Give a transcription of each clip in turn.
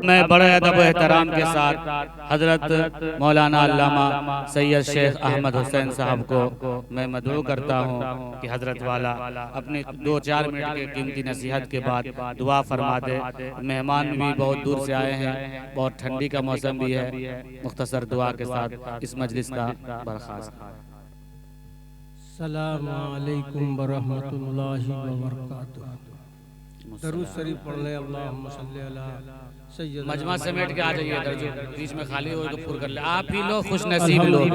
मैं बड़े अदब एहतराम के साथ हजरत मौलाना अल्लामा सैयद शेख अहमद हुसैन साहब को मैं मदऊ करता हूँ कि हजरत वाला अपने 2-4 मिनट के कीमती नसीहत के बाद दुआ फरमा दे। मेहमान भी बहुत दूर से आए हैं, बहुत ठंडी का मौसम भी है। मुख्तसर दुआ के साथ इस मजलिस का बर्खास्त। अस्सलामु अलैकुम वरहमतुल्लाहि वबरकातुहू। दरूद शरीफ पढ़ ले। अल्लाहुम्मा सल्ली अला सय्यद। मजमा समेट के आ जाइए इधर, जो बीच में खाली हो तो पूरा कर ले। आप ही लोग खुश नसीब लोग,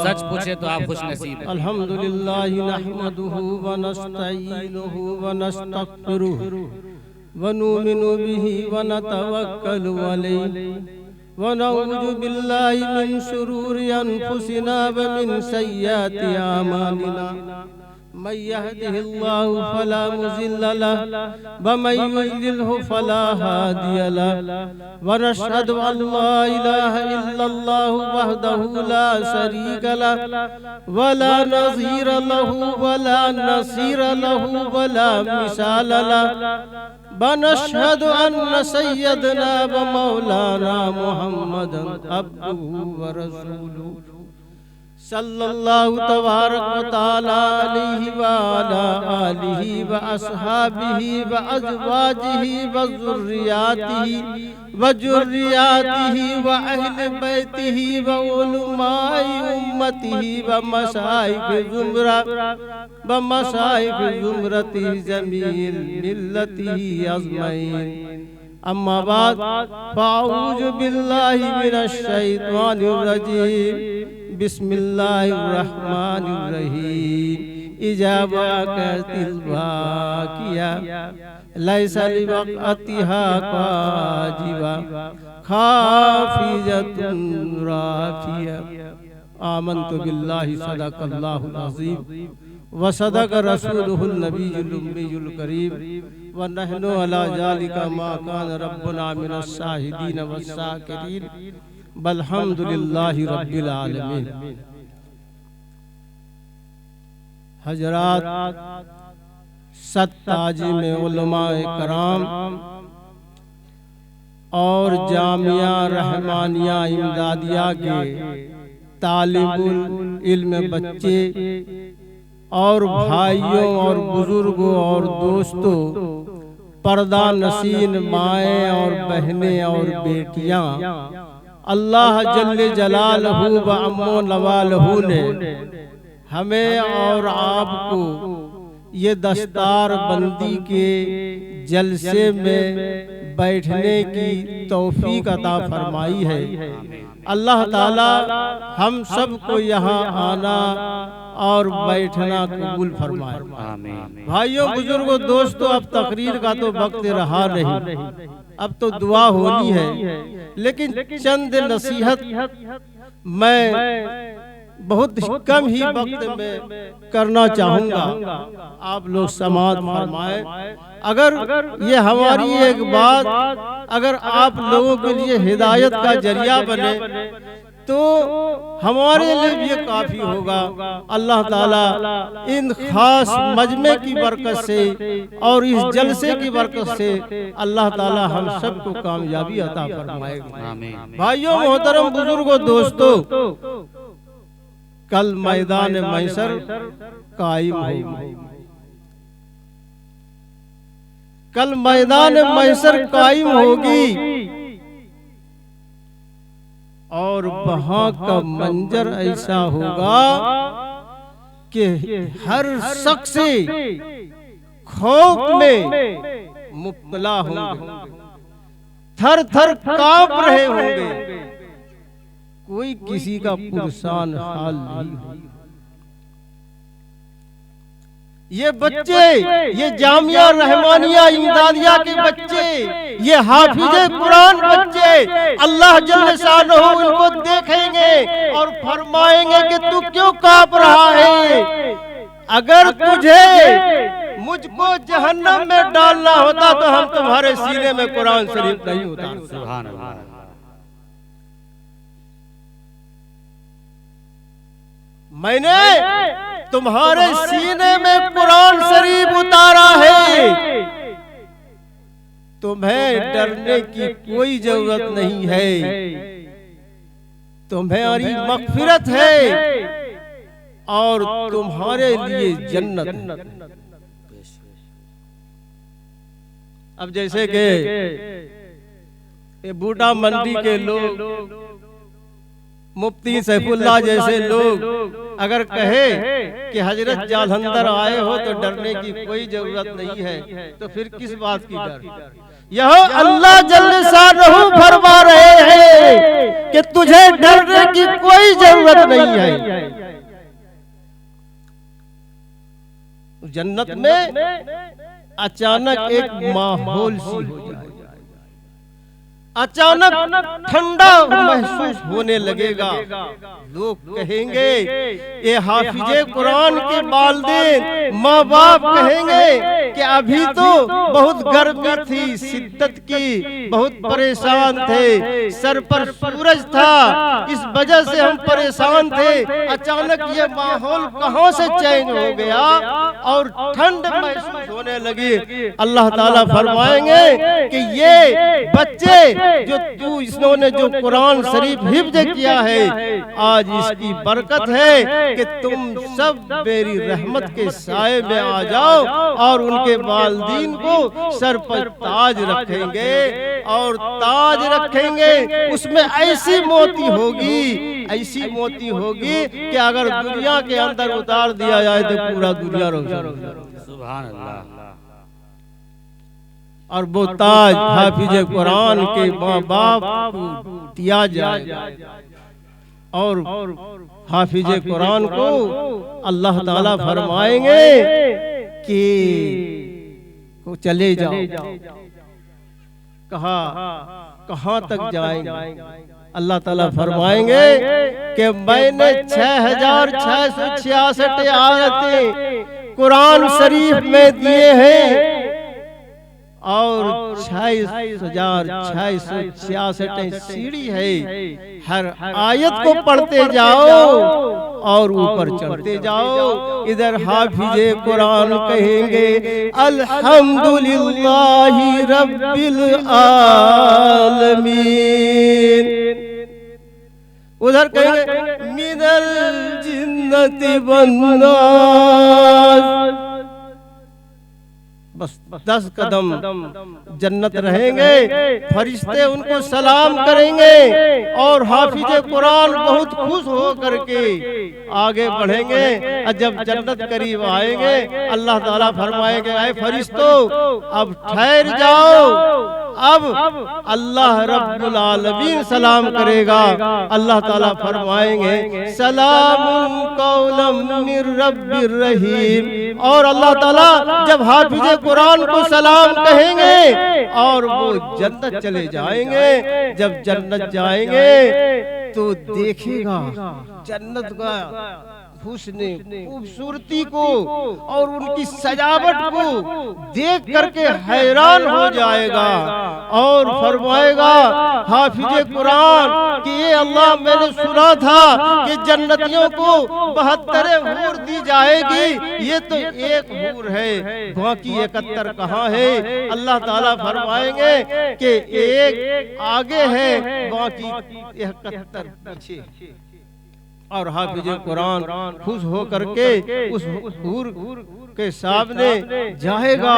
सच पूछे तो आप खुश नसीब। अल्हम्दुलिल्लाह नहमदुहु व नस्तईनुहु व नस्तगफिरुहु व नुमिनु बिही व नतवक्कलु अलैहि व नऊज़ु बिल्लाहि मिन शुरूरि अनफुसिना व मिन सय्यिआति आमालिना। मन यहदिहिल्लाहु फला मुज़िल्ल लहु व मन युज़लिल्हु फला हादिय लहु व नशहदु अल्ला इलाहा इल्लल्लाहु वहदहु ला शरीक लहु व ला नज़ीर लहु व ला नसीर लहु व ला मिसाल लहु व नशहदु अन्न सय्यदना व मौलाना मुहम्मदन अब्दुहु व रसूलुहु सल्लल्लाहु तबारक व तआला अलैहि व अला आलिहि व अस्हाबिहि व अज़वाजिहि व ज़ुर्रियातिहि व अहले बैतिहि व उलमाए उम्मतिहि व मशाइख ज़ुमरतिहि जमील मिल्लतिहि अजमईन। अम्मा बाद फ़अऊज़ु बिल्लाहि मिनश शैतानिर रजीम। बिस्मिल्लाहिर्रहमानिर्रहीम। इजाबा करतिल बाकिया लैसा लिवक़तिहा काजिबा खाफिजतुन राफिया। आमन्तु बिल्लाहि सदक़ल्लाहुल अज़ीम व सदक़ रसूलुहुन नबियुल उम्मियुल करीम व नहनु अला ज़ालिका मा कान रब्बुना मिनश शाहिदीन वश्शाकिरीन वल्हम्दुलिल्लाहि रब्बिल आलमीन। हजरात, सत्ताजिम उलमाए कराम और जामिया रहमानिया इमदादिया के तालिबुल इल्म बच्चे और भाइयों और बुजुर्गों और दोस्तों, पर्दा नशीन माएँ और बहनें और बेटियां, अल्लाह जल्ले जलालहू व अम्मो नवालहू ने हमें और आपको ये दस्तार बंदी के जलसे में बैठने की तौफीक अता फरमाई है। अल्लाह ताला हम सबको यहाँ आना और बैठना कबूल फरमाए। भाइयों, बुजुर्गों, दोस्तों, अब तकरीर का तो वक्त रहा नहीं, अब तो दुआ होनी है, लेकिन चंद नसीहत मैं बहुत कम ही वक्त में करना चाहूँगा। आप लोग समाअत फरमाए। अगर ये हमारी एक बात अगर आप लोगों के लिए हिदायत का जरिया बने तो हमारे लिए भी ये काफ़ी होगा। अल्लाह ताला इन खास मजमे की बरकत से और इस जलसे की बरकत से अल्लाह ताला हम सबको कामयाबी अता फरमाएगा। भाइयों, मोहतरम, बुजुर्गों, दोस्तों, कल मैदान महशर कायम होगी। कल मैदान महशर कायम होगी और वहां का मंजर ऐसा होगा कि हर शख्स खौफ में मुब्तला होंगे, थर थर कांप रहे होंगे, कोई किसी का पुरसान हाल नहीं होगा। ये बच्चे, ये जामिया रहमानिया इमदादिया के बच्चे, ये हाफिजे कुरान बच्चे अल्लाह जल्ल शानहू इनको देखेंगे और फरमाएंगे कि तू क्यों कांप रहा है? अगर तुझे मुझको जहन्नम में डालना होता तो हम तुम्हारे सीने में कुरान शरीफ नहीं उतारते। सुभान अल्लाह। मैंने तुम्हारे सीने में कुरान शरीफ उतारा है तुम्हें डरने की कोई जरूरत नहीं है, तुम्हारी मग़फ़िरत है और तुम्हारे लिए जन्नत। अब जैसे कि ये बूढ़ा मंडी के लोग, मुफ्ती सैफुल्लाह जैसे लोग अगर कहे कि हजरत जालंधर आए हो तो डरने की कोई जरूरत नहीं है, तो फिर किस बात की डर? यह अल्लाह जल्ल शानहू फरमा रहे हैं कि तुझे डरने की कोई जरूरत नहीं है। जन्नत में अचानक एक माहौल सी हो जाए, अचानक ठंडा महसूस होने लगेगा। लोग कहेंगे ये हाफिजे कुरान के वालिदैन माँ बाप कहेंगे कि अभी तो बहुत गर्मी थी, शिद्दत की, बहुत परेशान थे, सर पर सूरज था, इस वजह से हम परेशान थे। अचानक ये माहौल कहाँ से चेंज हो गया और ठंड महसूस होने लगी। अल्लाह ताला फरमाएंगे कि ये बच्चे जो तू इन्होंने जो कुरान शरीफ हिफ्ज किया है, आज इसकी बरकत है कि तुम सब मेरी रहमत के साए में आ जाओ और उनके वालिदीन को सर पर ताज रखेंगे और ताज रखेंगे, उसमें ऐसी मोती होगी, ऐसी मोती होगी कि अगर दुनिया के अंदर उतार दिया जाए तो पूरा दुनिया रोशन हो जाए। सुभान अल्लाह। और वो ताज हाफिज कुरान के माँ बाप को दिया जाए और हाफिज कुरान को अल्लाह ताला फरमाएंगे कि को चले जाओ। कहाँ तक जाएंगे? अल्लाह ताला फरमाएंगे कि मैंने 6666 आयतें कुरान शरीफ में दिए हैं और 26,666 सीढ़ी है। हर आयत को पढ़ते जाओ और ऊपर चढ़ते जाओ। इधर हाफिजे कुरान कहेंगे अल्हम्दुलिल्लाहि रब्बिल आलमीन, उधर कहेंगे मिनल जिन्नति वन्नास। बस 10 कदम जन्नत रहेंगे, फरिश्ते उनको सलाम करेंगे और हाफिजे कुरान बहुत खुश हो करके आगे बढ़ेंगे। और जब जन्नत करीब आएंगे अल्लाह ताला फरमाएंगे ऐ फरिश्तों अब ठहर जाओ, अब अल्लाह रब्बुल आलमीन सलाम करेगा। अल्लाह ताला फरमाएंगे सलामुन कौलम मिर रब्बिर रहीम, और अल्लाह ताला जब हाफिजे कुरान को सलाम कहेंगे और वो जन्नत चले जाएंगे। जब जन्नत जाएंगे तो देखिएगा जन्नत का हुस्न खूबसूरती को और उनकी सजावट को देख करके हैरान हो जाएगा और फरमाएगा हाफिजे कुरान कि ये अल्लाह मैंने सुना था कि जन्नतियों को 72 हूर दी जाएगी, ये तो एक हूर है, बाकी 71 कहाँ है? अल्लाह ताला फरमाएंगे कि एक आगे है, बाकी 71 पीछे। और हाफिज कुरान खुश हो करके उस हूर के सामने जाएगा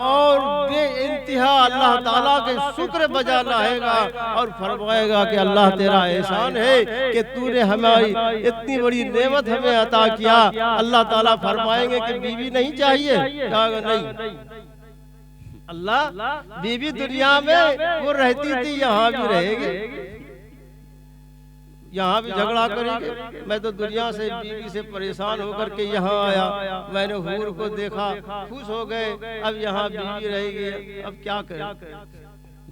और बेइंतहा अल्लाह ताला के शुक्र बजा लाएगा और फरमाएगा कि अल्लाह तेरा एहसान है कि तूने हमारी इतनी बड़ी नेमत हमें अता किया। अल्लाह ताला फरमाएंगे कि बीवी नहीं चाहिए? कहा नहीं, अल्लाह बीवी दुनिया में वो रहती थी, यहाँ भी रहेगी, यहाँ भी झगड़ा करेंगे। मैं तो दुनिया से बीवी से परेशान होकर के यहाँ आया, मैंने हूर को देखा, खुश हो गए, अब यहाँ बीवी रहेगी, अब क्या करें?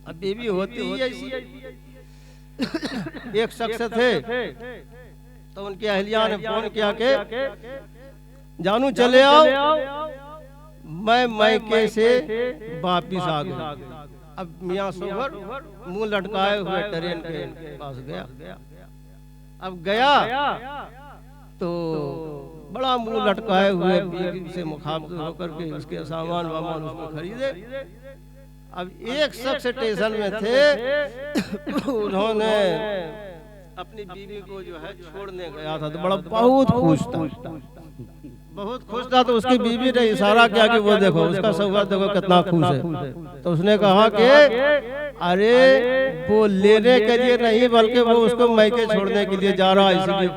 अब बीवी होती ही ऐसी। एक शख्स थे तो उनकी अहलिया ने फोन किया के जानू चले आओ, मैं मैके से वापिस आ गया। अब मियाँ सोहर मुंह लटकाए हुए ट्रेन के पास गया। अब गया तो बड़ा मुंह लटकाए हुए बीवी से मुखातिब होकर के उसके सामान वामान उसको खरीदे। अब एक शख्स स्टेशन में थे, उन्होंने अपनी बीवी को जो है छोड़ने गया था, तो बड़ा बहुत खुश था, तो उसकी बीवी ने इशारा किया कि वो देखो उसका सौगात देखो कितना खुश है। तो उसने कहा कि अरे वो लेने के लिए नहीं बल्कि वो उसको मैके छोड़ने के लिए जा रहा है, इसलिए।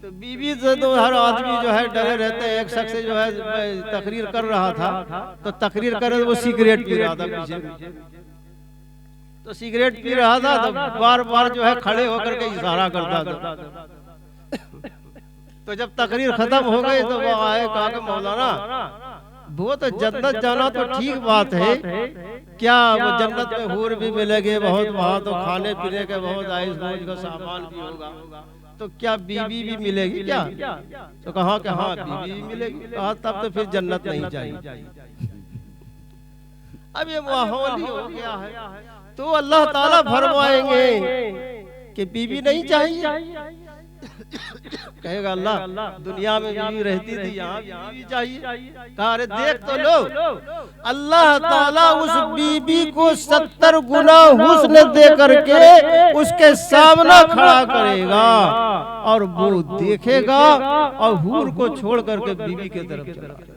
तो बीवी से तो हर आदमी जो है डरे रहते हैं। एक शख्स जो है तकरीर कर रहा था, तो तकरीर करे वो सिगरेट पी रहा था पीछे, तो सिगरेट पी रहा था, तो बार बार जो है खड़े होकर के इशारा करता था। तो जब तकरीर खत्म हो गई तो वो आए, कहा कि मौलाना वो तो जन्नत जाना तो ठीक बात है, क्या वो जन्नत में हूर भी मिलेंगे बहुत, वहाँ तो खाने पीने के बहुत आइस मौज का सामान भी होगा, तो क्या बीवी भी मिलेगी क्या? तो कहा कि हाँ बीवी भी मिलेगी। कहा तब तो फिर जन्नत नहीं चाहिए। अब ये माहौल ही हो गया है, तो अल्लाह ताला फरमाएंगे कि बीवी नहीं चाहिए। कहेगा अल्लाह दुनिया में बीवी रहती थी, यहाँ बीवी चाहिए। कहा अरे देख तो लो, अल्लाह ताला उस बीवी को 70 गुना हुस्न दे करके उसके सामने खड़ा करेगा, और वो देखेगा और हूर को छोड़ करके बीवी के तरफ चला जाएगा।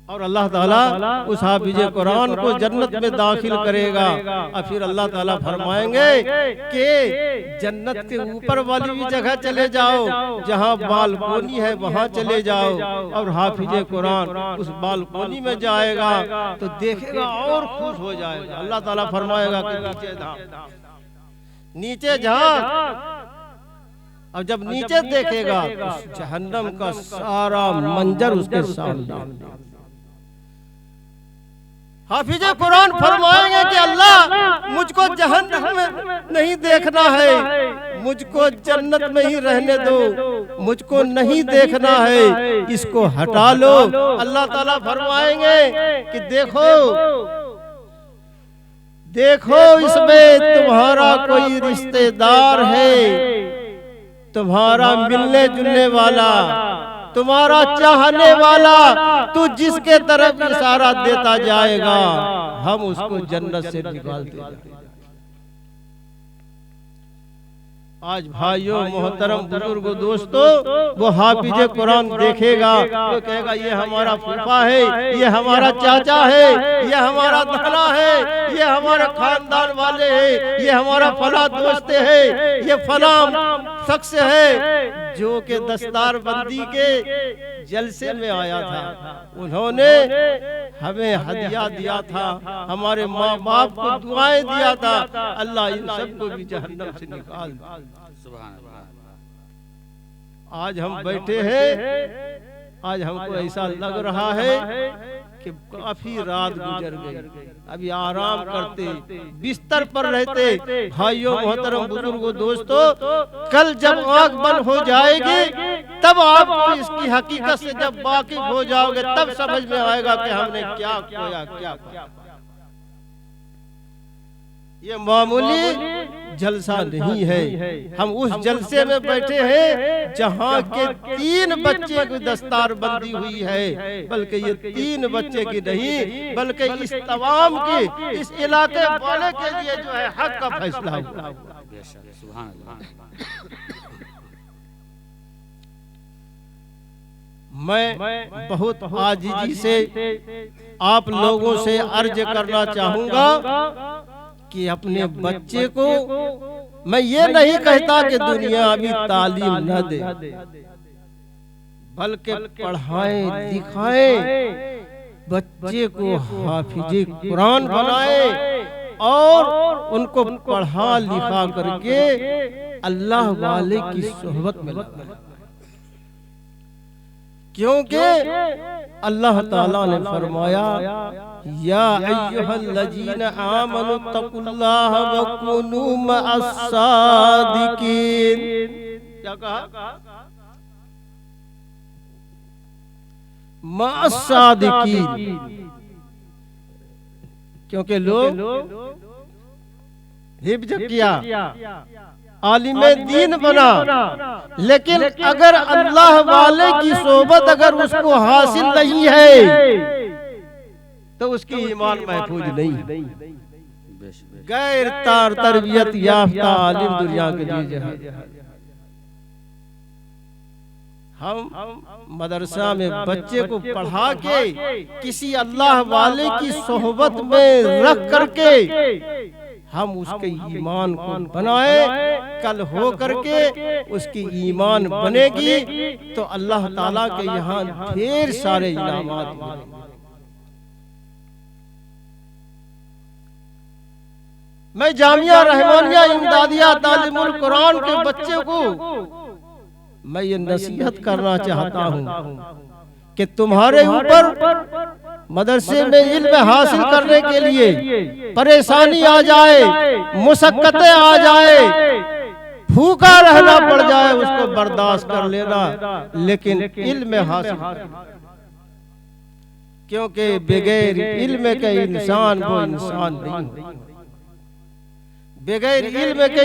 और अल्लाह ताला उस हाफिज़े कुरान को जन्नत में दाखिल करेगा, और फिर अल्लाह ताला फरमाएंगे कि जन्नत के ऊपर वाली भी जगह चले जाओ, जहाँ बालकोनी है वहाँ चले जाओ, और हाफिज़े कुरान उस बालकोनी में जाएगा तो देखेगा और खुश हो जाएगा। अल्लाह ताला फरमाएगा कि नीचे झाँक, नीचे झाँक। और जब नीचे देखेगा तो जहन्नम का सारा मंजर उसके सामने। हाफिज़े कुरान फरमाएंगे कि अल्लाह मुझको जहन्नम में नहीं देखना है, मुझको जन्नत में ही रहने दो, मुझको नहीं देखना है, इसको हटा लो। अल्लाह ताला फरमाएंगे कि देखो देखो इसमें तुम्हारा कोई रिश्तेदार है, तुम्हारा मिलने जुलने वाला, तुम्हारा चाहने वाला, तू जिसके तरफ इशारा देता जाएगा हम उसको जन्नत से निकालते जाएंगे। आज भाइयों मोहतरम बुजुर्गो दोस्तों, वो हाफिज़े कुरान देखेगा तो कहेगा ये हमारा फूफा है, ये हमारा चाचा है, ये हमारा नाना है, ये हमारे खानदान वाले हैं, ये हमारा फला दोस्त है, ये फला शख्स है जो के दस्तार बंदी के जलसे में आया था, उन्होंने हमें हदिया दिया था, हमारे माँ बाप को दुआएं दिया था, अल्लाह इन सबको भी जहन्नम से निकाल दे। आज हम बैठे हैं, आज हमको ऐसा लग रहा है कि काफी रात गुजर गई, अभी आराम करते बिस्तर पर रहते। भाइयों मोहतरम बुजुर्गों दोस्तों, कल जब आँख बंद हो जाएगी तब आप इसकी हकीकत से जब वाकिफ हो जाओगे तब समझ में आएगा कि हमने क्या खोया, क्या खोया। ये मामूली जलसा नहीं है, हम उस जलसे में बैठे हैं जहाँ के 3 बच्चे की दस्तार बंदी हुई है, बल्कि ये 3 बच्चे की नहीं बल्कि इस तमाम की, इस इलाके वाले के लिए जो है हक का फैसला हुआ। मैं बहुत आजीजी से आप लोगों से अर्ज करना चाहूंगा कि अपने बच्चे को, मैं ये नहीं कहता कि दुनियावी तालीम न दे, बल्कि पढ़ाएं लिखाएं, बच्चे को हाफिज़े कुरान बनाएं और उनको पढ़ा लिखा करके अल्लाह वाले की सोहबत में लगाएं। क्योंकि अल्लाह ताला ने फरमाया या अय्युहल्लज़ीना आमनु तक़ुल्लाह व कुनू मअस-सादिकीन। क्या कहा? मअस-सादिकीन, क्योंकि लोग हिफ्ज़ किया आलिमे दीन बना, लेकिन अगर अल्लाह वाले की सोबत अगर उसको हासिल नहीं है तो उसकी ईमान महफूज नहीं। गैर तरबियत याफ्ता आलिम दुनिया के लिए जहां हम मदरसा में बच्चे को पढ़ा के किसी अल्लाह वाले की सोहबत में रख करके हम उसके ईमान को बनाए, कल हो करके उसकी ईमान बनेगी तो अल्लाह ताला के यहाँ ढेर सारे इनामात मिलेंगे। मैं जामिया रहमानिया इमदादिया तालीमुल कुरान के बच्चे को मैं ये नसीहत करना चाहता हूँ कि तुम्हारे ऊपर मदरसे में इल्म हासिल करने के लिए परेशानी आ जाए, मुशक्कतें आ जाए, भूखा रहना पड़ जाए, उसको बर्दाश्त कर लेना, लेकिन इल्म हासिल करना, क्योंकि बगैर इल्म के इंसान वो इंसान नहीं। बगैर इल्म के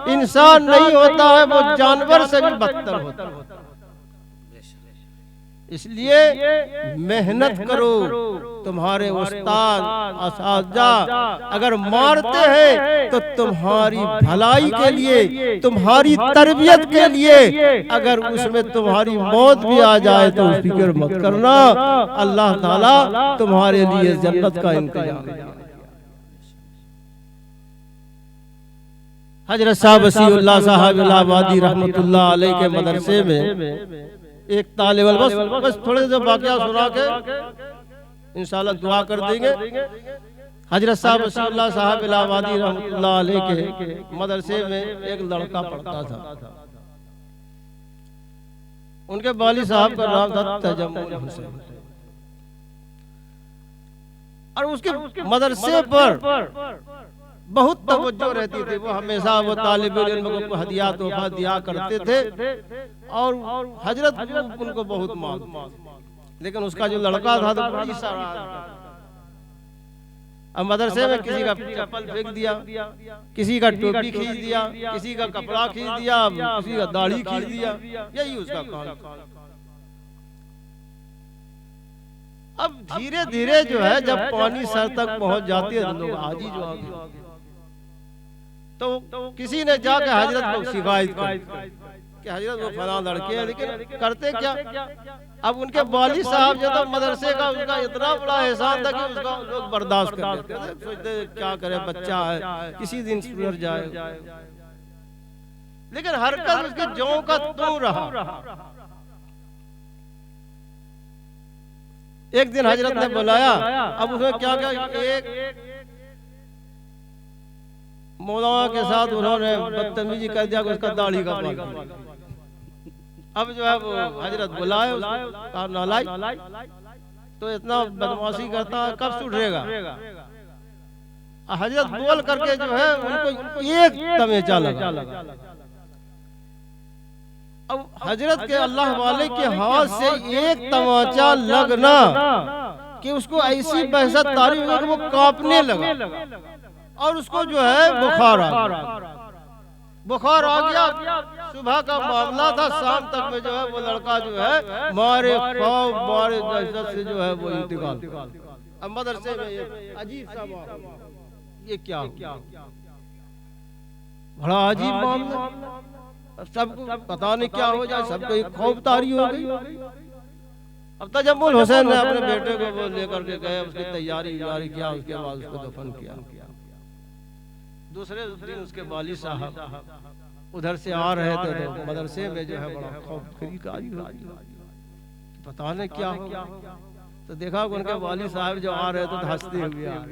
इंसान नहीं होता है, वो जानवर से भी बदतर होता है। इसलिए मेहनत करो। तुम्हारे उस्ताद असातिज़ा अगर मारते हैं तो तुम्हारी भलाई के लिए, तुम्हारी तरबियत के लिए, अगर उसमें तुम्हारी मौत भी आ जाए तो फिक्र मत करना, अल्लाह ताला तुम्हारे लिए जन्नत का इंतजाम। हजरत शाह वसीउल्लाह साहब इलाहाबादी रहमतुल्लाह अलैह के मदरसे में एक तालिब बस थोड़े से वाक़या सुना के इंशाल्लाह दुआ कर देंगे। हजरत शाह वसीउल्लाह साहब इलाहाबादी रहमतुल्लाह अलैह के मदरसे में एक लड़का पढ़ता था। उनके वाली साहब का नाम था तजम्मुल हुसैन, और उसके मदरसे पर बहुत तवज्जो रहती थी। वो हमेशा वो तालिब इल्म को हदिया तोहफा दिया करते थे और हजरत उनको बहुत मानते, लेकिन उसका जो लड़का था तो बड़ी सारा, अब मदरसे में किसी का चप्पल फेंक दिया, किसी का टोपी खींच दिया, किसी का कपड़ा खींच दिया, किसी का दाढ़ी खींच दिया, यही उसका काम। अब धीरे धीरे जो है जब पानी सर तक पहुंच जाती है तो लोग हाजी जो आ गए, तो किसी ने जाकर हजरत को शिकायत की कि हजरत वो फलां लड़के हैं, लेकिन करते क्या। अब उनके वाली साहब जो था मदरसे का, उनका इतना बड़ा एहसान था कि उसका लोग बर्दाश्त कर लेते थे, सोचते क्या करे, बच्चा है, किसी दिन सुधर जाए, लेकिन हरकत उसके ज्यों का त्यों रहा। एक दिन हजरत ने बुलाया, अब उसमें क्या क्या, एक मौलाना के साथ उन्होंने बदतमीजी कर दिया, उसका दाढ़ी का पाल। अब जो है वो हजरत बुलाए, कहा नालायक, तो इतना बदमाशी करता है, कब सुधरेगा। हजरत बोल करके जो है उनको एक तमेचा लगा। अब हजरत के अल्लाह वाले के हाथ से एक तमाचा लगना कि उसको ऐसी बहसत तारी हुई कि वो कांपने लगा और उसको जो है बुखार आ गया। सुबह का मामला था, शाम तक में जो है वो लड़का जो है मारे खौफ मारे दहशत से जो है वो इंतकाल। अब मदरसे में ये अजीब सा मामला, ये क्या बड़ा अजीब मामला, सबको पता नहीं क्या हो जाए, सबको एक खौफ तारी हो गई। अब तजम्मुल हुसैन ने अपने बेटे को वो लेकर के गए, उसकी तैयारी किया, उसके बाद उसको दफन किया। दूसरे दिन उसके वाली साहब उधर से आ रहे थे तो मदरसे में जो है बड़ा खौफ खरीकारी हुई, पता नहीं क्या हुआ। तो देखा उनके वाली साहब जो आ रहे थे तो हंसते हुए आ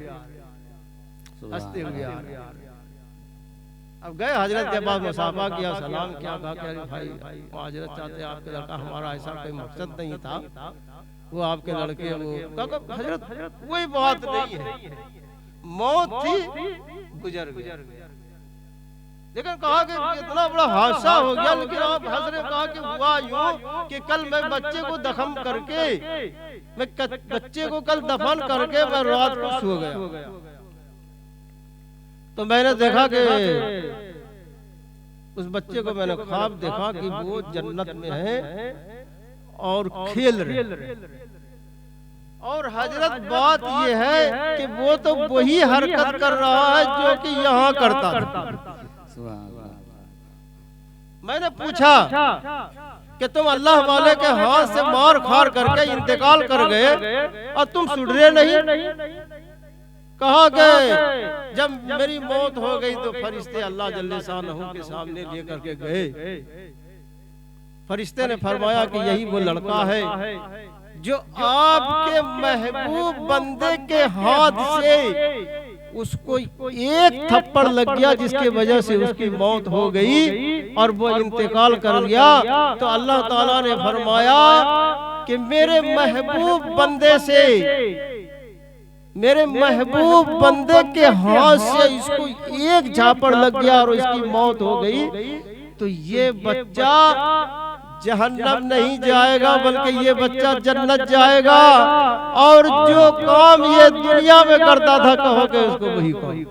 रहे। अब गए हजरत के पास, मुसाफा किया, सलाम किया, कहा कि भाई हजरत चाहते आपके लड़का, हमारा ऐसा कोई मकसद नहीं था, वो आपके लड़के वो। हजरत कोई बात नहीं है, मौत थी, गुजर गया। लेकिन कहा कि इतना बड़ा हादसा हो गया, लेकिन आप हजरत कहा कि हुआ यूं कि कल मैं बच्चे को दफन करके, मैं बच्चे को कल दफन करके मैं रात को सो गया, तो मैंने देखा कि उस बच्चे को मैंने ख्वाब देखा कि वो जन्नत में है और खेल रहे। और हजरत बात ये है कि वो तो वही हरकत कर रहा है जो कि यहाँ करता था। मैंने पूछा कि तुम अल्लाह वाले के हाथ से मार खार करके इंतकाल कर गए और तुम सुधरे नहीं। कहा गए जब मेरी मौत हो गई तो फरिश्ते अल्लाह जल्ले शानहू के सामने लेकर के गए। फरिश्ते ने फरमाया कि यही वो लड़का है जो आपके महबूब बंदे के हाथ से उसको एक थप्पड़ लग गया जिसकी वजह से उसकी मौत हो गई और वो इंतकाल कर गया। तो अल्लाह ताला ने फरमाया कि मेरे महबूब बंदे से, मेरे महबूब बंदे के हाथ से इसको एक झापड़ लग गया और इसकी मौत हो गई। तो ये बच्चा जहन्नम नहीं जाएगा बल्कि ये बच्चा जन्नत जाएगा। और जो काम ये दुनिया में करता था कहोगे उसको वही काम।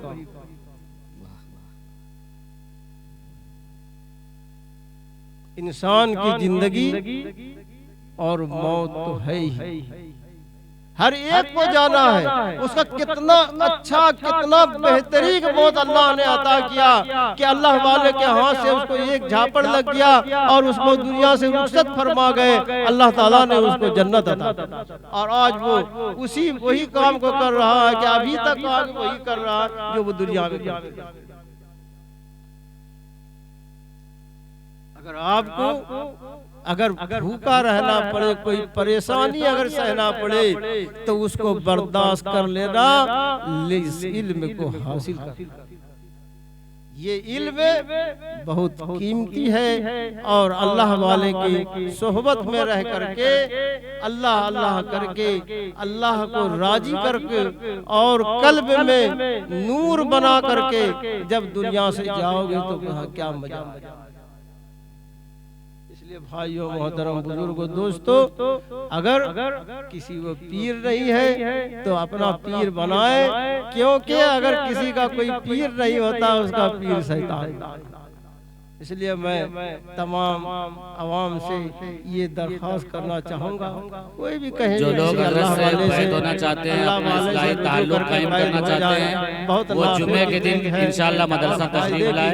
इंसान की जिंदगी और मौत तो है ही, हर एक को जाना है। उसका कितना अच्छा कितना बेहतरीन मौत अल्लाह ने अता किया कि अल्लाह वाले के हाथ से उसको एक झापड़ लग गया और उसको दुनिया से रुखसत फरमा गए। अल्लाह ताला ने उसको जन्नत अता। और आज वो उसी वही काम को कर रहा है कि अभी तक आगे वही कर रहा है जो वो दुनिया में करता। अगर आपको अगर भूखा रहना पड़े, कोई परेशानी अगर सहना पड़े तो उसको बर्दाश्त कर लेना, इस इल्म को हासिल कर। ये इल्म बहुत कीमती है और अल्लाह वाले की सोहबत में रह करके अल्लाह अल्लाह करके अल्लाह को राजी करके और कल्ब में नूर बना करके जब दुनिया से जाओगे तो कहा क्या मजा। भाइयों मोहतरम बुजुर्गों दोस्तों, अगर किसी को पीर नहीं है तो अपना पीर बनाए, क्योंकि अगर किसी का कोई पीर नहीं होता उसका पीर शैतान। इसलिए मैं तमाम अवाम से ये दरख्वास्त करना चाहूँगा, कोई भी कहे जो लोग अल्लाह वाले से होना चाहते हैं, अपना इस्लाही ताल्लुक कायम करना चाहते हैं, वो जुमे के दिन इंशाअल्लाह मदरसा तशरीफ लाए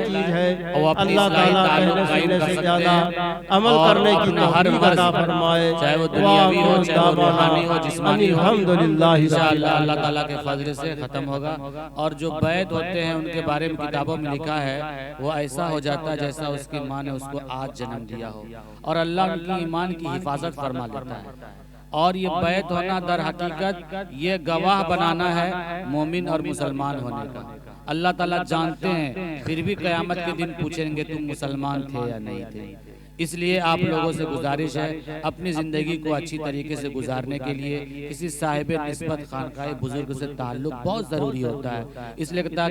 और अपनी इस्लाही ताल्लुक कायम कर सकते हैं, अमल करने की हर वर्ष फरमाए, चाहे वो दुनियावी हो चाहे वो रूहानी हो जिस्मानी हो, अल्हम्दुलिल्लाह इंशाअल्लाह अल्लाह ताला के फजल से खत्म होगा। और जो बैत होते हैं उनके बारे में किताबों में लिखा है वो ऐसा हो जाता है जैसा उसकी माँ ने उसको आज जन्म दिया हो, और अल्लाह उनकी ईमान की हिफाजत फरमा लेता है। और ये बैत होना दर हकीकत ये गवाह बनाना है मोमिन और मुसलमान होने का। अल्लाह ताला जानते हैं, फिर भी क़यामत के दिन पूछेंगे तुम मुसलमान थे या नहीं थे। इसलिए आप लोगों से गुजारिश है, अपनी ज़िंदगी को अच्छी तरीके से गुजारने के लिए किसी साहिब निस्बत खानकाए बुजुर्ग से ताल्लुक बहुत ज़रूरी होता है। इसलिए कहता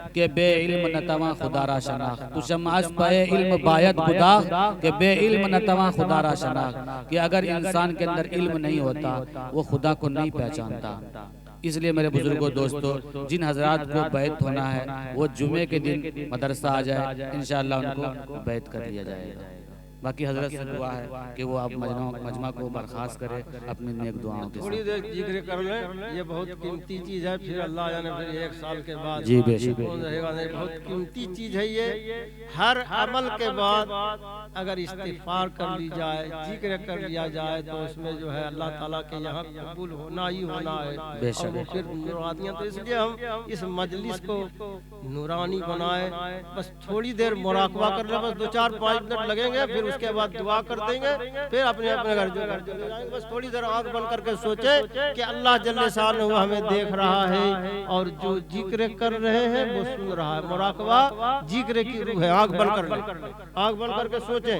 कि बे इल्म नतवा खुदारा शनाख, तो शमास पे इल्म बायत खुदा के बे इल्म नतवा खुदारा शनाख, कि अगर इंसान के अंदर इल्म नहीं होता वो खुदा को नहीं पहचानता। इसलिए मेरे बुजुर्गों दोस्तों, जिन हजरात को बैत होना है वो जुमे के दिन मदरसा आ जाए, इंशाअल्लाह उनको बैत कर लिया जाएगा। बाकी हजरत से दुआ है कि वो आप मजमा को बर्खास्त करे अपनी नेक दुआओं के साथ। थोड़ी देर जिक्र कर लें, ये बहुत कीमती चीज है, फिर अल्लाह जाने फिर 1 साल के बाद जी बेशक रहेगा नहीं। बहुत कीमती चीज है ये। हर अमल के बाद अगर इस्तिगफार कर ली जाए, जिक्र कर लिया जाए तो उसमें जो है अल्लाह ताला के यहाँ कबूल होना ही होना है और वो फिर नूरानियाँ। तो इसलिए हम इस मजलिस को नूरानी बनाए। बस थोड़ी देर मुराकबा कर ले, बस 2-4-5 मिनट लगेंगे, फिर उसके बाद दुआ कर देंगे, फिर अपने अपने घर चले जाएंगे। बस थोड़ी देर आंख बंद करके सोचे कि अल्लाह जल्ले शान हमें देख रहा है और जो जिक्र कर रहे हैं वो सुन रहा है। मुराकबा जिक्र की रूह है। आंख बंद कर ले, आंख बंद करके सोचे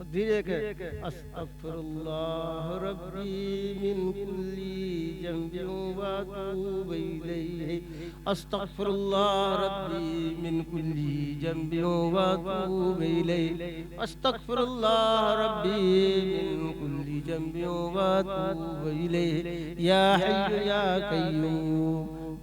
धीरे के अस्तगफिरुल्लाह रब्बी मिन कुल्ली ज़ंबिन व अतूबु इलैहि, अस्तगफिरुल्लाह रब्बी मिन कुल्ली ज़ंबिन व अतूबु इलैहि, अस्तगफिरुल्लाह रब्बी मिन कुल्ली ज़ंबिन व अतूबु इलैहि, या हय्यु या कय्यूम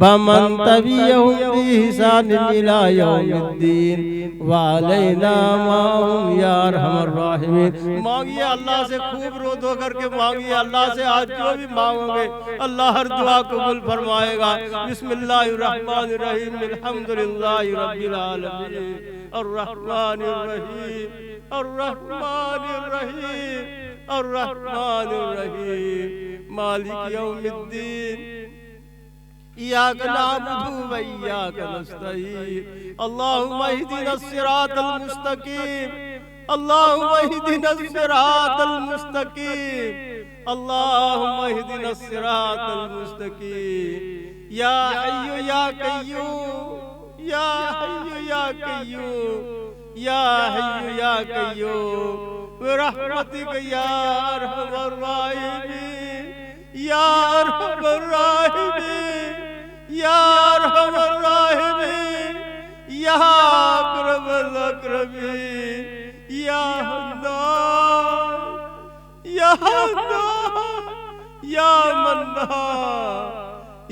बमन तबियहुम बिहिसान इला यौमिद्दीन वालैना माहुम या अरहमर राहिमीन। मांगिए अल्लाह से, खूब रो धो करके मांगिए अल्लाह से। आज जो भी मांगोगे अल्लाह हर दुआ कबूल फरमाएगा। बिस्मिल्लाहिर रहमानिर रहीम, अल्हम्दुलिल्लाहि रब्बिल आलमीन, अर्रहमानिर रहीम, अर्रहमानिर रहीम, अर्रहमानिर रहीम, मालिक यौमिद्दीन, इय्याक नअबुदु व इय्याक नस्तईन, अल्लाहुम्मा इहदिनस सिरातल मुस्तकीम, अल्लाहुम्मा इहदिनस सिरातल मुस्तकीम, अल्लाहुम्मा इहदिनस सिरातल मुस्तकीम। या हय्यु या कय्यूम, या हय्यु या कय्यूम, या हय्यु या कय्यूम बिरहमतिक या अरहमर राहिमीन, या अरहमर राहिमीन, या अरहमर राहिमीन, या अकरमल अकरमीन, या हन्नान, या हन्नान, या मन्नान,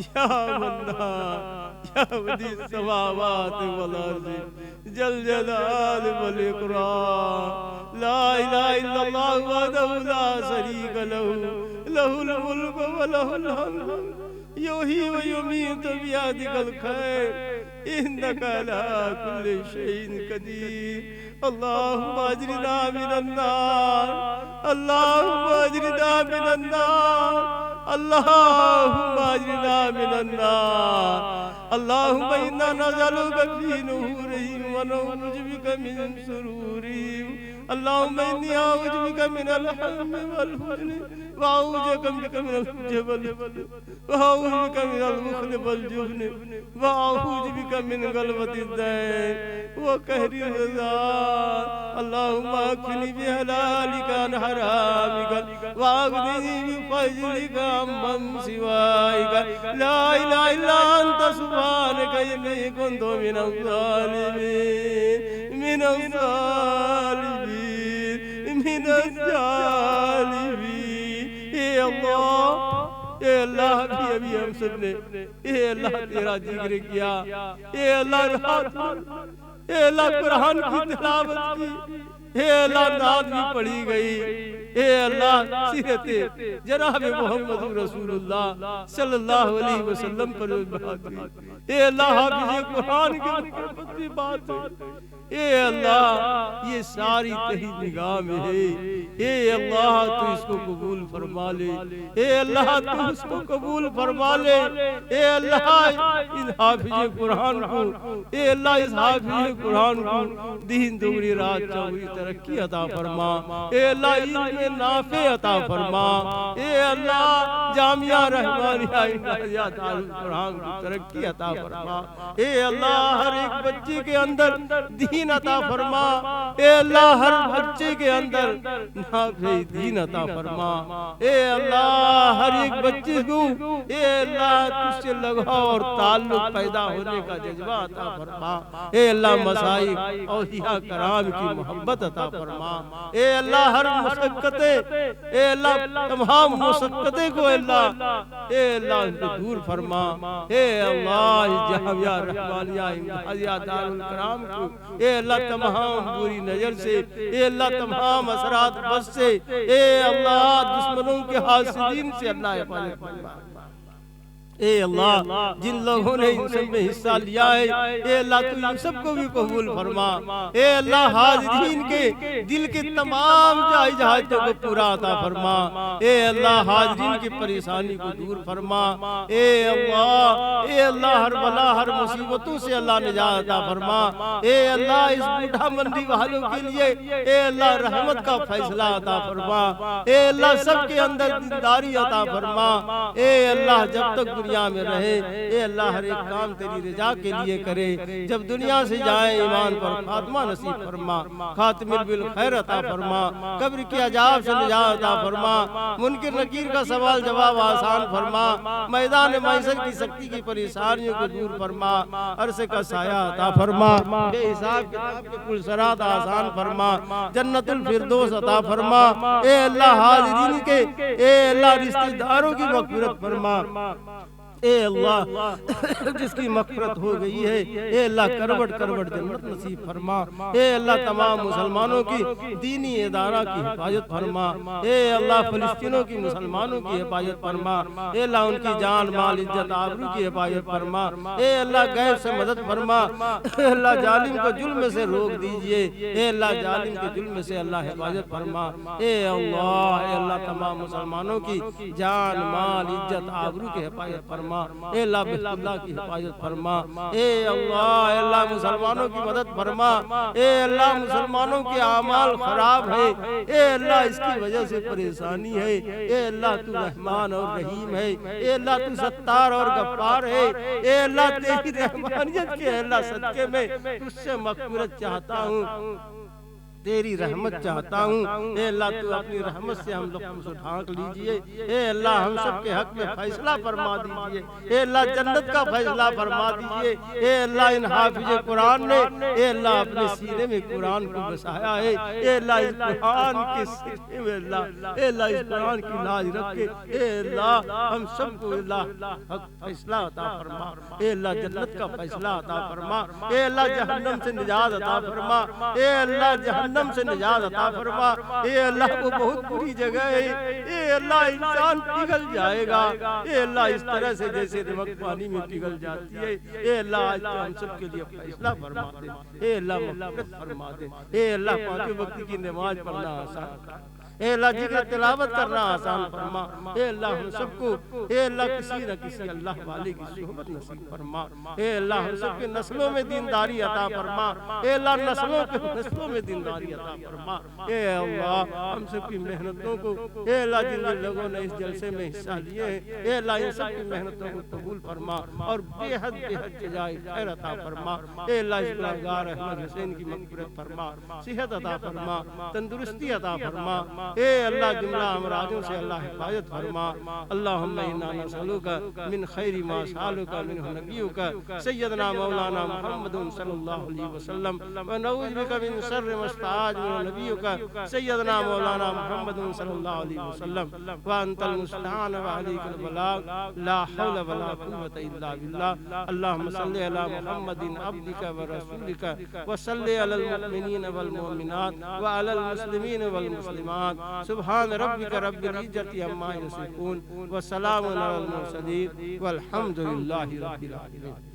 या मन्नान, या बदीस समावात वल अर्ज़ जल जलाल वल इकराम। ला इलाहा इल्लल्लाह वहदहु ला शरीका लहू, लहुल मुल्कु व लहुल हम्द, युही व युमीतु बियदिकल खैर, इन्नका अला कुल्लि शैइन कदीर। अल्लाहुम्मा अजरिना मिनन नार, अल्लाहुम्मा अजरिना मिनन नार, अल्लाहुम्मा अजरिना मिनन नार, अल्लाहुम्मा इन्ना नज़अलुका फी नूरिहिम व नऊज़ु बिका मिन शुरूरिहिम, अल्लाहुम्मा इन्नी अऊज़ु बिका मिनल हम्मि वल हुज़्नि व अऊज़ु बिका मिनल जबल व अऊज़ु बिका मिनल बुख़्लि वल जुब्नि व अऊज़ु बिका मिन गलबतिद दैन व कहरिर रिज़ाक़। अल्लाहुम्मा अक्फ़िनी बिहलालिका अन हरामिका व अग़्निनी बिफ़ज़लिका अम्मन सिवाइका। ला इलाहा इल्ला अंता सुब्हानका इन्नी कुन्तु मिनज़ ज़ालिमीन, मिनज़ ज़ालिमीन, मिनज़ ज़ालिमीन। ए अल्लाह अभी हम सब ने ए अल्लाह तेरा जिक्र किया, ए अल्लाह ए अल्लाह कुरान की तिलावत की, ए अल्लाह नात भी पढ़ी गई, ए अल्लाह सीरत जनाब मोहम्मद रसूलुल्लाह सल्लल्लाहु अलैहि वसल्लम पर बात हुई, ए अल्लाह हाफिज़ कुरान की मोहब्बत की बात हुई। ए अल्लाह ये सारी तेरी निगाह में है, ए अल्लाह तू इसको कबूल फरमा ले, ए अल्लाह तू इसको कबूल फरमा ले, ए अल्लाह इन हाफिज़ कुरान को, ए अल्लाह इस हाफिज़ कुरान को दीन दुगनी रात चौगुनी तरक्की अता फरमा, ए अल्लाह इल्म नाफ़े अता फरमा, ए अल्लाह जामिया रहमानिया इम्तियाज़ दारुल कुरान की तरक्की अता फरमा, ए अल्लाह हर एक बच्चे के अंदर दीन अता फरमा, ए अल्लाह हर बच्चे के अंदर नाफ़े दीन अता फरमा, ए अल्लाह हर एक बच्चे को ए अल्लाह तुझसे लगाव और ताल्लुक पैदा होने का जज्बा अता फरमा, ए अल्लाह मसाइब औलिया कराम की मोहब्बत अता फरमा, ए अल्लाह हर मुशक्कते, ए अल्लाह तमाम मुशक्कते को अल्लाह ए अल्लाह इनको दूर फरमा, ए अल्लाह जामिया रहमानिया इम्तियाज़ दारुल कराम को ए अल्लाह तमाम बुरी नजर से, ए अल्लाह तमाम असरात बस से, ए अल्लाह दुश्मनों के हासिदीन से अल्लाह हिफाजत फरमा। ए अल्लाह जिन लोगों ने इन सब में हिस्सा लिया है, ए अल्लाह तू इन सबको भी कबूल फरमा, ए अल्लाह हाजिरीन के दिल के तमाम जायज़ हाजतों को पूरा अता फरमा, ए अल्लाह हाजिरीन की परेशानी को दूर फरमा, ए अल्लाह हर बला हर मुसीबतों से अल्लाह निजात अता फरमा, ए अल्लाह इस बूढ़ा मंडी वालों के लिए ए अल्लाह रहमत का फैसला अता फरमा, ए अल्लाह सबके अंदर दीनदारी अता फरमा, ए अल्लाह जब तक दुनिया में रहे ए अल्लाह हर एक काम तेरी रजा के लिए करे, जब दुनिया से जाए ईमान पर खात्मा नसीब फरमा, खातिमुल बिल खैर अता फरमा, कब्र के अजाब से निजात अता फरमा, मुनकिर नकीर का सवाल जवाब आसान फरमा, मैदान मैसर की शक्ति की परेशानियों को दूर फरमा, अरसे का साया अता फरमा, बेहिसाब किताब के पुलसरात आसान फरमा, जन्नतुल फिरदौस अता फरमा, ए अल्लाह हाजिरीन के ए अल्लाह रिश्तेदारों की मग़फ़िरत फरमा, ए अल्लाह जिसकी मग़फ़िरत हो गई है, ए अल्लाह करवट करवट जन्नत नसीब फरमा। ए अल्लाह तमाम मुसलमानों की दीनी इदारा की हिफाजत फरमा। ए अल्लाह फ़लस्तीनों की मुसलमानों की हिफाजत फरमा। ए अल्लाह उनकी जान माल इज्जत आबरू की हिफाजत फरमा। ए अल्लाह गैर से मदद फरमा। ए अल्लाह जालिम को जुल्म से रोक दीजिए। ए अल्लाह जालिम के जुल्म से अल्लाह हिफाजत फरमा। ए अल्लाह तमाम मुसलमानों की जान माल इज्जत आबरू की हिफाजत फरमा। ए अल्लाह बिस्मिल्लाह की हिफाजत फरमा। ए अल्लाह मुसलमानों की मदद फरमा। ए अल्लाह मुसलमानों के आमाल खराब है। ए अल्लाह इसकी वजह से परेशानी है। ए अल्लाह तू रहमान और रहीम है। ए अल्लाह तू सत्तार और गफ्फार है। ए अल्लाह तेरी रहमानियत के अल्लाह सदके में तुझसे मग़फ़िरत चाहता हूँ, तेरी रहमत चाहता हूँ। ए अल्लाह तू अपनी रहमत से हम लोग को ढांक लीजिए। ए अल्लाह हम सब के हक में फैसला फरमा दीजिए। ए अल्लाह जन्नत का फैसला फरमा दीजिए। ए अल्लाह इन हाफिज कुरान ने ए अल्लाह अपने सीने में कुरान को बसाया है। ए अल्लाह इस कुरान के सीने में अल्लाह ए अल्लाह इस कुरान की लाज रखे। ए अल्लाह हम सबको अल्लाह हक फैसला अता फरमा। ए अल्लाह जन्नत का फैसला अता फरमा। ए अल्लाह जहन्नम से निजात अता फरमा। ए अल्लाह जहन्नम से निजात अता फरमा। ए अल्लाह वो बहुत बुरी जगह है। ए अल्लाह इंसान पिघल जाएगा। ए अल्लाह इस तरह से जैसे नमक पानी में पिघल जाती है। ए अल्लाह आज तो हम सब के लिए फैसला फरमा दे। ए अल्लाह मग़फ़िरत फरमा दे। ए अल्लाह पाँचों वक्त की नमाज पढ़ना आसान कर। ए अल्लाह जिक्र तिलावत करना आसान फरमा। ए अल्लाह हम सबको ए अल्लाह किसी न किसी अल्लाह वाले की सोहबत नसीब फरमा। ए अल्लाह हम सबके नस्लों में दीनदारी अता फरमा। ए अल्लाह नस्लों में दीनदारी अता फरमा। ए अल्लाह हम सबकी मेहनतों को ए अल्लाह जिन लोगों ने इस जलसे में हिस्सा लिए हैं, ए अल्लाह इन सबकी मेहनतों को कबूल फरमा और बेहद बेहद जज़ाए खैर अता फरमा। ए अल्लाह इस गुनहगार अहमद हुसैन की मग़फ़िरत फरमा, सेहत अता फरमा, तंदुरुस्ती अता फरमा। ए अल्लाह जुमला अमराजों से अल्लाह हिफाजत फरमा। अल्लाहुम्मा इन्ना नसअलुका मिन खैरि मा सअलुका मिन्हु नबियुका सय्यदना मौलाना मुहम्मदुन सल्लल्लाहु अलैहि वसल्लम व नऊज़ु बिका मिन शर्रि मा इस्तआज़ मिन्हु नबियुका सय्यदना मौलाना मुहम्मदुन सल्लल्लाहु अलैहि वसल्लम व अंतल मुस्तआन व अलैकल बलाग ला हौला व ला कुव्वता इल्ला बिल्लाह। अल्लाहुम्मा सल्लि अला मुहम्मदिन अब्दिका व रसूलिका व सल्लि अलल मुमिनीन वल मुमिनात व अलल मुस्लिमीन वल मुस्लिमात। सुब्हान रब्बिका रब्बिल इज्जति अम्मा यसिफून व सलामुन अलल मुरसलीन वल्हम्दुलिल्लाहि रब्बिल आलमीन।